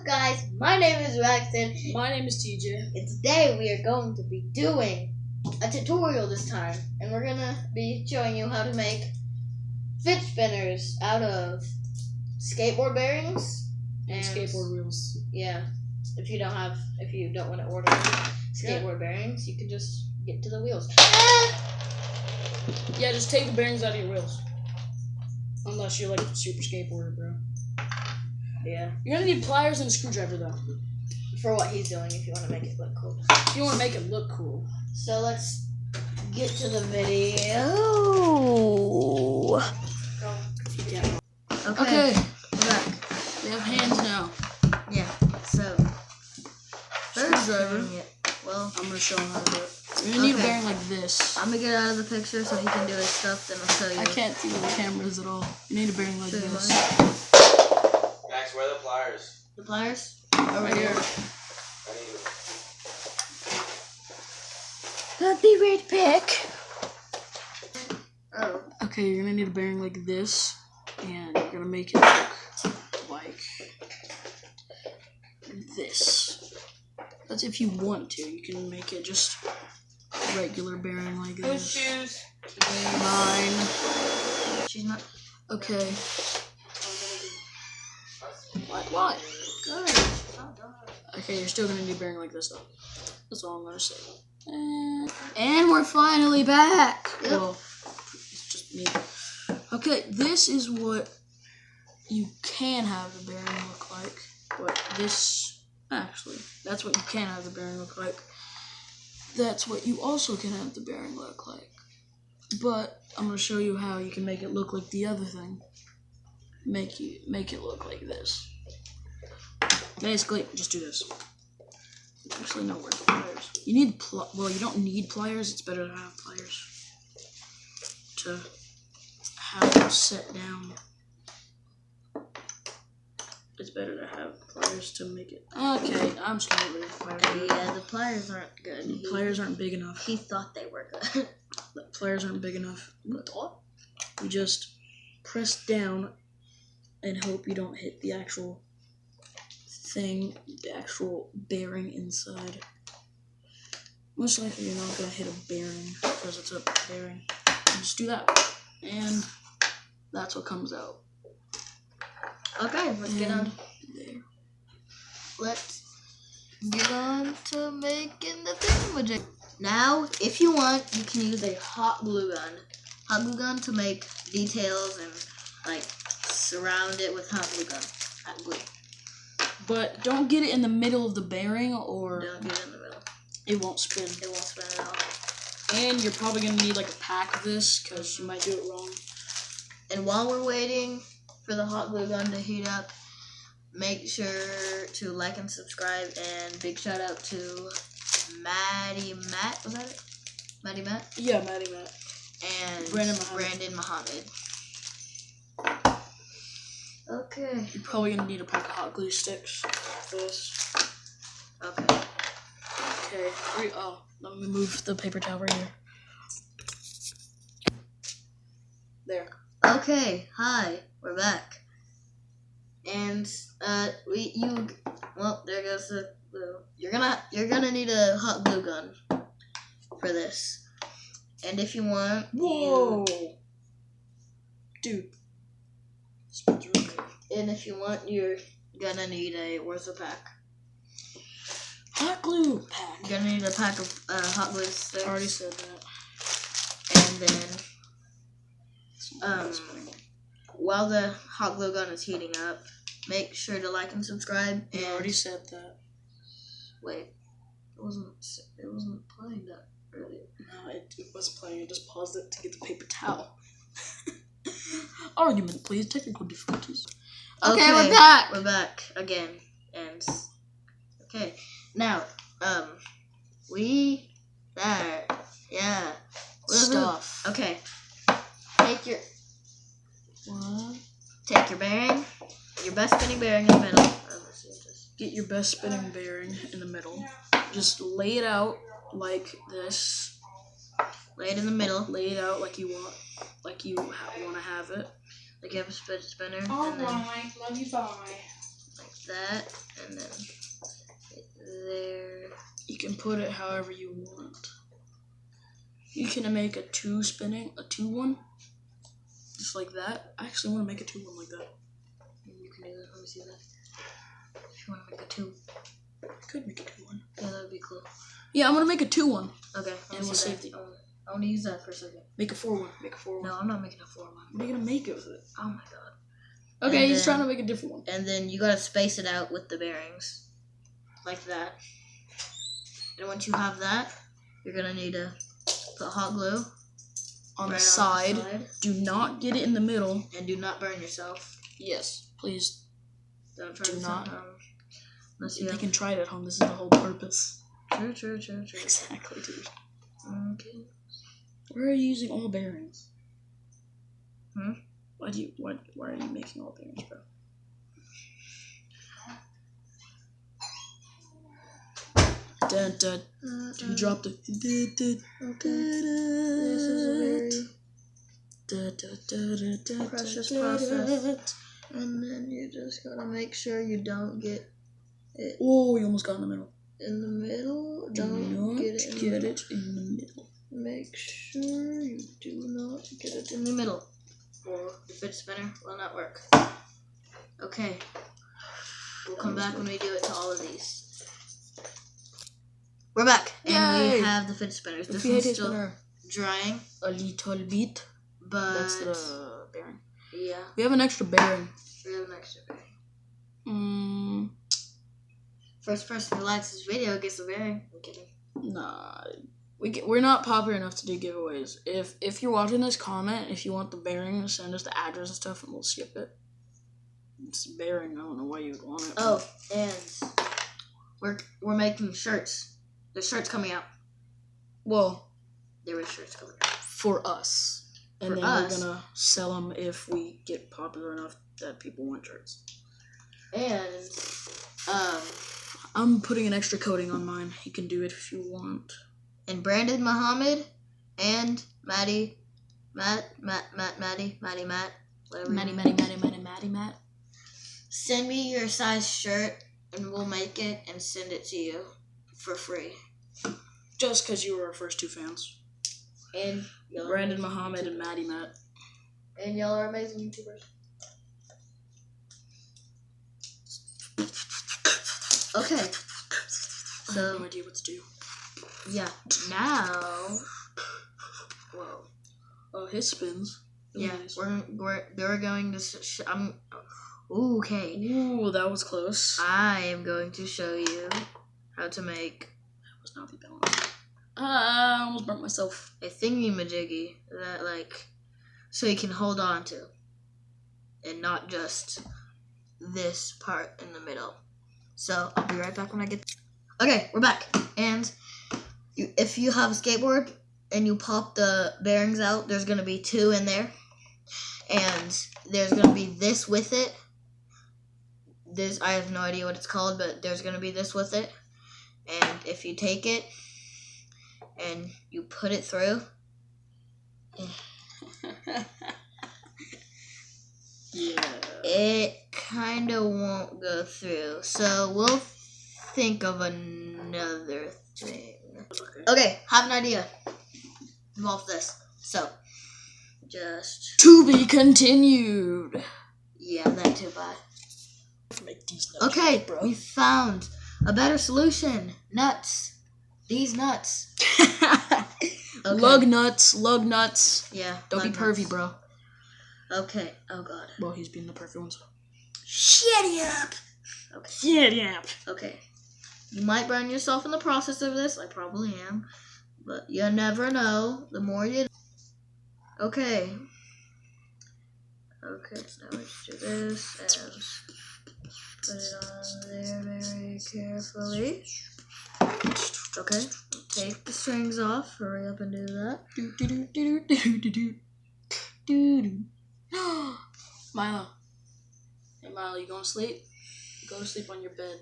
up, guys? My name is Waxon. My name is TJ. And today we are going to be doing a tutorial this time. And we're going to be showing you how to make fidget spinners out of skateboard bearings And skateboard wheels. Yeah. If you don't want to order skateboard bearings, you can just get to the wheels. Yeah, just take the bearings out of your wheels. Unless you're like a super skateboarder, bro. Yeah. You're gonna need pliers and a screwdriver though. For what he's doing, if you want to make it look cool. If you want to make it look cool. So let's get to the video. Yeah. Okay. We're back. We have hands now. Yeah. So Screwdriver. Well, I'm gonna show him how to do it. You're gonna need a bearing like this. I'm gonna get out of the picture so he can do his stuff. Then I'll show you. I can't see the cameras at all. You need a bearing like this. Max, where are the pliers? The pliers? Right here. That'd be right back. Oh. Okay, you're gonna need a bearing like this, and you're gonna make it look like this. That's if you want to. You can make it just a regular bearing like this. Shoes. Mine. She's not. Okay. What? Good. Okay, you're still gonna need a bearing like this though. That's all I'm gonna say. And we're finally back. Yep. Well, it's just me. Okay, this is what you can have the bearing look like. But this, actually, that's what you can have the bearing look like. That's what you also can have the bearing look like. But I'm gonna show you how you can make it look like the other thing. Make it look like this. Basically, just do this. Actually, no, where's the pliers? You need well, you don't need pliers. It's better to have pliers to have them set down. It's better to have pliers to make it. Okay, I'm just gonna get rid of the pliers. Yeah, the pliers aren't good. The pliers aren't big enough. He thought they were good. The pliers aren't big enough. You just press down and hope you don't hit the actual thing, the actual bearing inside. Most likely you're not gonna hit a bearing because it's a bearing. Just do that, and that's what comes out. Okay, let's get on. There. Let's get on to making the thingamajig. Now, if you want, you can use a hot glue gun. Hot glue gun to make details and like surround it with hot glue gun. Hot glue. But don't get it in the middle of the bearing, or Don't get it in the middle. it won't spin. It won't spin at all. And you're probably gonna need like a pack of this because you might do it wrong. And while we're waiting for the hot glue gun to heat up, make sure to like and subscribe, and big shout out to Maddie Matt, was that it? Maddie Matt? Yeah, Maddie Matt. And Brandon Muhammad. Okay. You're probably gonna need a pack of hot glue sticks for this. Okay. Okay, let me move the paper towel right here. There. Okay, hi, we're back. And well, there goes the glue. You're gonna need a hot glue gun for this. And if you want, Whoa, dude. And if you want, you're gonna need where's the pack? Hot glue pack. You're gonna need a pack of hot glue sticks. I already said that. And then, while the hot glue gun is heating up, make sure to like and subscribe. I already said that. Wait, it wasn't playing that earlier. No, it wasn't playing. I just paused it to get the paper towel. Argument, please. Technical difficulties. Okay, we're back. We're back again, and okay, now Stuff. Okay, take your bearing, your best spinning bearing in the middle. Get your best spinning bearing in the middle. Just lay it out like this. Lay it in the middle. Lay it out like you want to have it. Like you have a fidget spinner. Alright, love you, bye. Like that, and then hit there. You can put it however you want. You can make a 2 one, just like that. I actually want to make a 2 one like that. You can do that. Let me see that. If you want to make a 2. I could make a 2 one. Yeah, that would be cool. Yeah, I'm gonna make a 2 one. Okay, And we'll save the. I want to use that for a second. Make a 4 one. Make a 4 one. No, I'm not making a 4 one. What are you gonna make it with it? Oh my god. Okay, And he's then- trying to make a different one. And then you gotta space it out with the bearings. Like that. And once you have that, you're gonna need to put hot glue On right the side. on the side. Do not get it in the middle. And do not burn yourself. Yes, please. Don't try Do this not. at home. Unless you They have... can try it at home. This is the whole purpose. True. Exactly, dude. Okay. Where are you using all bearings? Hmm? Why are you making all bearings, bro? Dun, dun. You dropped it. Okay. This is a very precious process. And then you just gotta make sure you don't get it Oh, you almost got in the middle. in the middle. Do Don't not get it in in the middle. Make sure you do not get it in the middle, or the fidget spinner will not work. Okay. We'll come back when we do it to all of these. We're back, and Yay! we have the fidget spinners. This Fidget one's still spinner. drying, A little bit. but That's the bearing. yeah, We have an extra bearing. we have an extra bearing. First person who likes this video gets the bearing. I'm kidding. Nah, we're not popular enough to do giveaways. If you're watching this, comment if you want the bearing. Send us the address and stuff, and we'll skip it. It's a bearing. I don't know why you would want it. Oh, and we're making shirts. There's shirts coming out. Well, There is shirts coming out. for us, and For then us. we're gonna sell them if we get popular enough that people want shirts. And I'm putting an extra coating on mine. You can do it if you want. and Brandon Muhammad and Maddie, whatever. Matt. Send me your size shirt and we'll make it and send it to you for free. Just because you were our first 2 fans. And y'all are Brandon amazing Muhammad and YouTubers. Maddie Matt. And y'all are amazing YouTubers. Okay. I have no idea what to do. Yeah. Now. Whoa. Oh, his spins. Yeah. Nice. They're going to. Okay. Ooh, that was close. I am going to show you how to make That was not the balance. I almost burnt myself. a thingy-majiggy that, like, so you can hold on to. And not just this part in the middle. So, I'll be right back when I get... Okay, we're back. And if you have a skateboard and you pop the bearings out, there's going to be 2 in there. And there's going to be this with it. This, I have no idea what it's called, but there's going to be this with it. And if you take it and you put it through, Yeah. it kind of won't go through. So we'll think of another thing. Okay, have an idea. Involve this. So, just... To be continued. Yeah, that too, bye. Make these nuts, Okay, bro. we found a better solution. Nuts. These nuts. Okay. Lug nuts. Yeah. Don't be lug pervy, nuts. bro. Okay. Oh, God. Well, he's being the perfect one. So. Shut up. Okay. Yeah. Okay. You might burn yourself in the process of this. I probably am. But you never know. The more you... Okay. Okay, so now let's do this and put it on there very carefully. Okay, take the strings off. Hurry up and do that. Milo. Hey, Milo, you going to sleep? Go to sleep on your bed.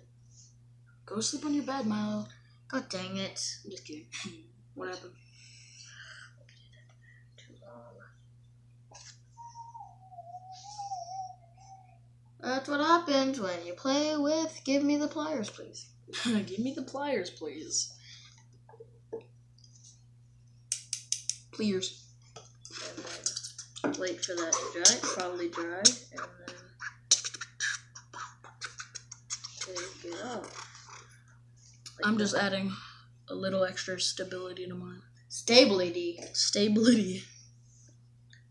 Go to sleep on your bed, Milo. God dang it. I'm just kidding. What happened? Too long. That's what happens when you play with give me the pliers, please. Give me the pliers, please. Pliers. And then wait for that to dry. Probably dry. And then take it off. Like I'm just that. adding a little extra stability to mine. Stability. Stability.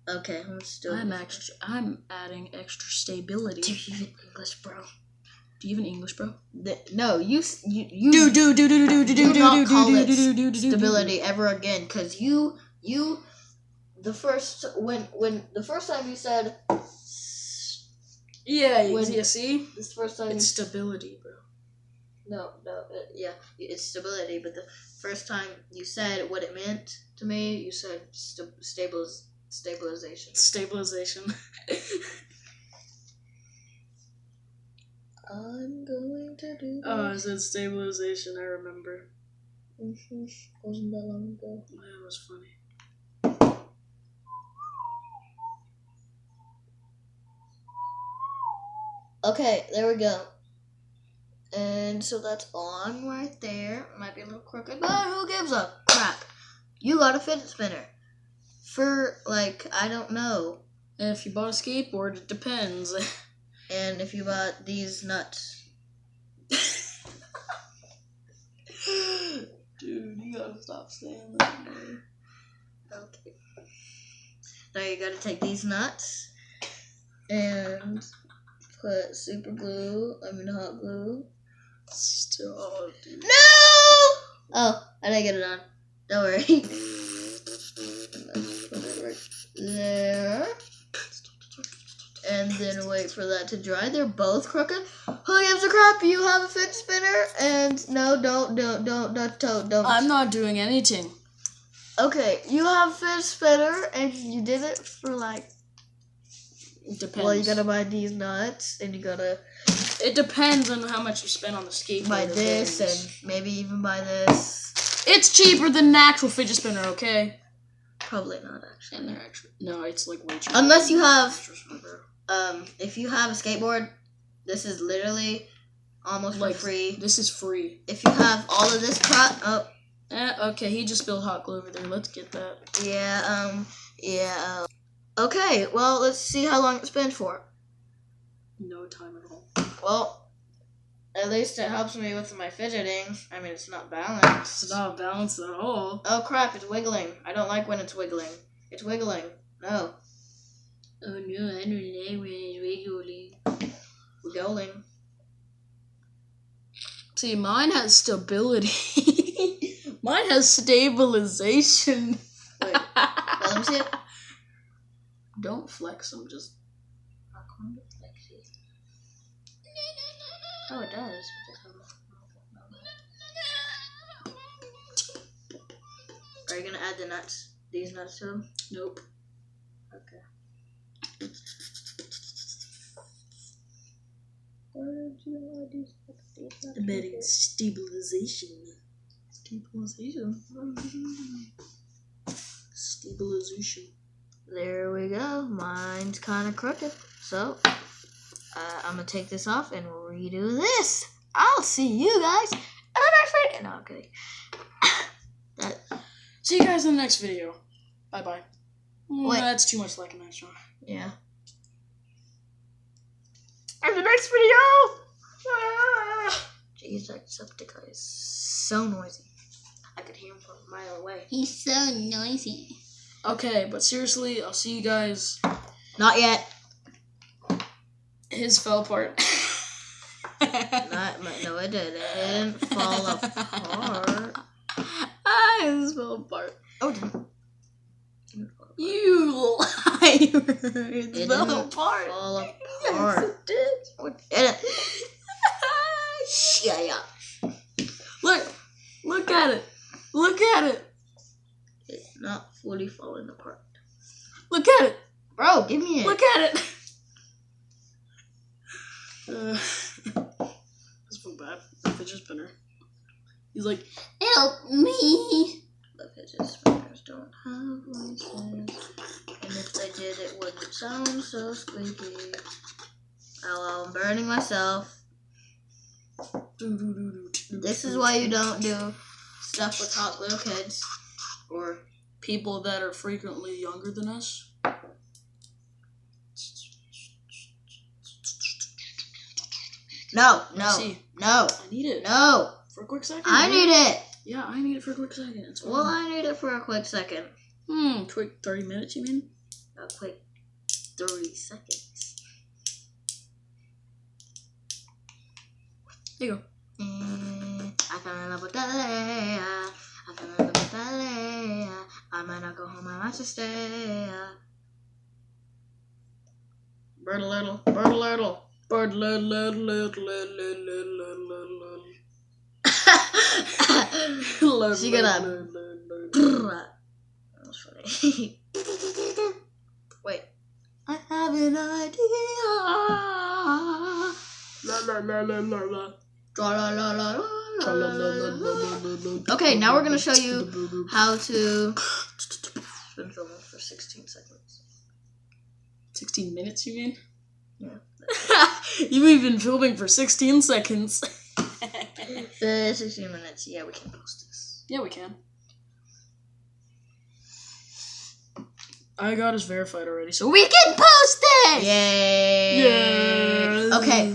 Okay, let's do I'm it. I'm adding extra stability. Do you even English, bro? Do you even English, bro? No, you Do not call it do stability ever again, cause you the first time you said Yeah, when- yeah. See, this first time it's stability, bro. yeah, it's stability, but the first time you said what it meant to me, you said stabilization. Stabilization. I'm going to do Oh, I said stabilization. I remember. Wasn't that long ago? That was funny. Okay, there we go. And so that's on right there. Might be a little crooked, but who gives a crap? You got a fidget spinner. For, like, I don't know. And if you bought a skateboard, it depends. And if you bought these nuts. Dude, you gotta stop saying that. Okay. Now you gotta take these nuts and put hot glue. Stop, dude. No! Oh, I didn't get it on. Don't worry. Put it right there. And then wait for that to dry. They're both crooked. Who gives a crap? You have a fidget spinner, and no, don't. I'm not doing anything. Okay, you have a fidget spinner, and you did it for like. It depends. Well, you gotta buy these nuts, and you gotta It depends on how much you spend on the skateboard. buy or this, things. and maybe even buy this. It's cheaper than an actual fidget spinner, okay? Probably not actually. And they're actually it's like way cheaper. Unless you have Just remember. if you have a skateboard, this is literally almost Like, for free. This is free. If you have all of this crap, Okay, he just spilled hot glue over there. Let's get that. Okay, well, let's see how long it spins for. No time at all. Well, at least it helps me with my fidgeting. I mean, it's not balanced. It's not balanced at all. Oh crap, it's wiggling. I don't like when it's wiggling. It's wiggling. No. Oh no, I don't like when it's wiggling. Wiggling. See, mine has stability. Mine has stabilization. Wait, let me see it. Don't flex them, just... Oh, it does. Are you gonna add the nuts? These nuts to them? Nope. Okay. I'm adding stabilization. Stabilization. There we go. Mine's kind of crooked. So, I'm going to take this off and redo this. I'll see you guys in the next video. No, I'm kidding. See you guys in the next video. Bye-bye. Wait. That's too much like an extra. Yeah. In the next video! Jeez, that septic guy is so noisy. I could hear him from a mile away. He's so noisy. Okay, but seriously, I'll see you guys. Not yet. His fell apart. No, it didn't fall apart. His fell apart. Oh, it didn't. You liar! It It fell didn't apart. fall Yes, apart. it did. Oh, it didn't. Yeah. Look at it. Look at it. It's not fully falling apart. Look at it. Bro, give me it. Look at it. This feel bad. The fidget spinner. He's like, Help me. The fidget spinners don't have voices. And if they did, it wouldn't sound so squeaky. Oh, I'm burning myself. This is why you don't do stuff with hot glue kids. Or people that are frequently younger than us. No, See. no, I need it. no. For a quick second. I dude. need it. Yeah, I need it for a quick second. It's fine. Well, I need it for a quick second. Quick 30 minutes, you mean? A quick 30 seconds. There you go. I fell in love with that Leia. I fell in love with that Leia. I might not go home, I might just stay. Bird a little, bird a little. Bird She got a. That was funny. Wait. I have an idea. Okay, now we're gonna show you how to. Been filming for 16 seconds. 16 minutes, you mean? Yeah. You've been filming for 16 seconds. 16 minutes. Yeah, we can post this. Yeah, we can. I got us verified already, so we can post this! Yay! Yay! Okay,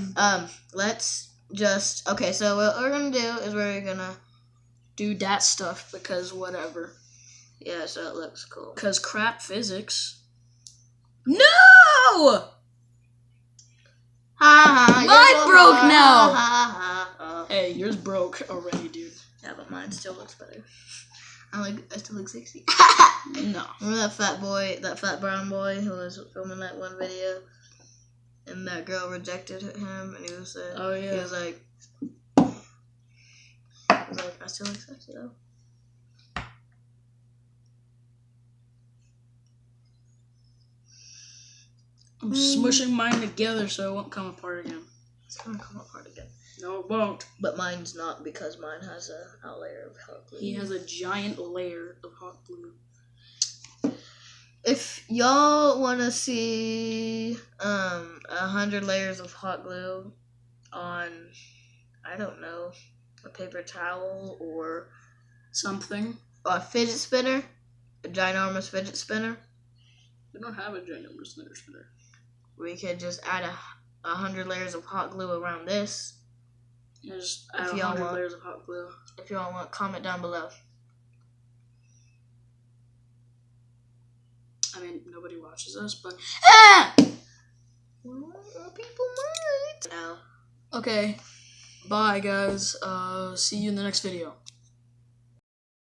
let's just. Okay, so what we're gonna do is we're gonna. Do that stuff because whatever. Yeah, so it looks cool. Because crap physics. No! Mine broke now! Hey, yours broke already, dude. Yeah, but mine still looks better. I still look sexy. No. Remember that fat brown boy who was filming that one video? And that girl rejected him, and he was like, Oh, yeah. He was like, I still look sexy though. I'm smushing mine together so it won't come apart again. It's gonna come apart again. No, it won't. But mine's not because mine has a layer of hot glue. He has a giant layer of hot glue. If y'all want to see 100 layers of hot glue on, I don't know, a paper towel or Something. a fidget spinner, a ginormous fidget spinner, We don't have a ginormous spinner. we could just add 100 layers of hot glue around this. Just If add y'all 100 want. layers of hot glue. If y'all want, comment down below. I mean, nobody watches us, but... Well, people might. Now. Okay. Bye, guys. See you in the next video.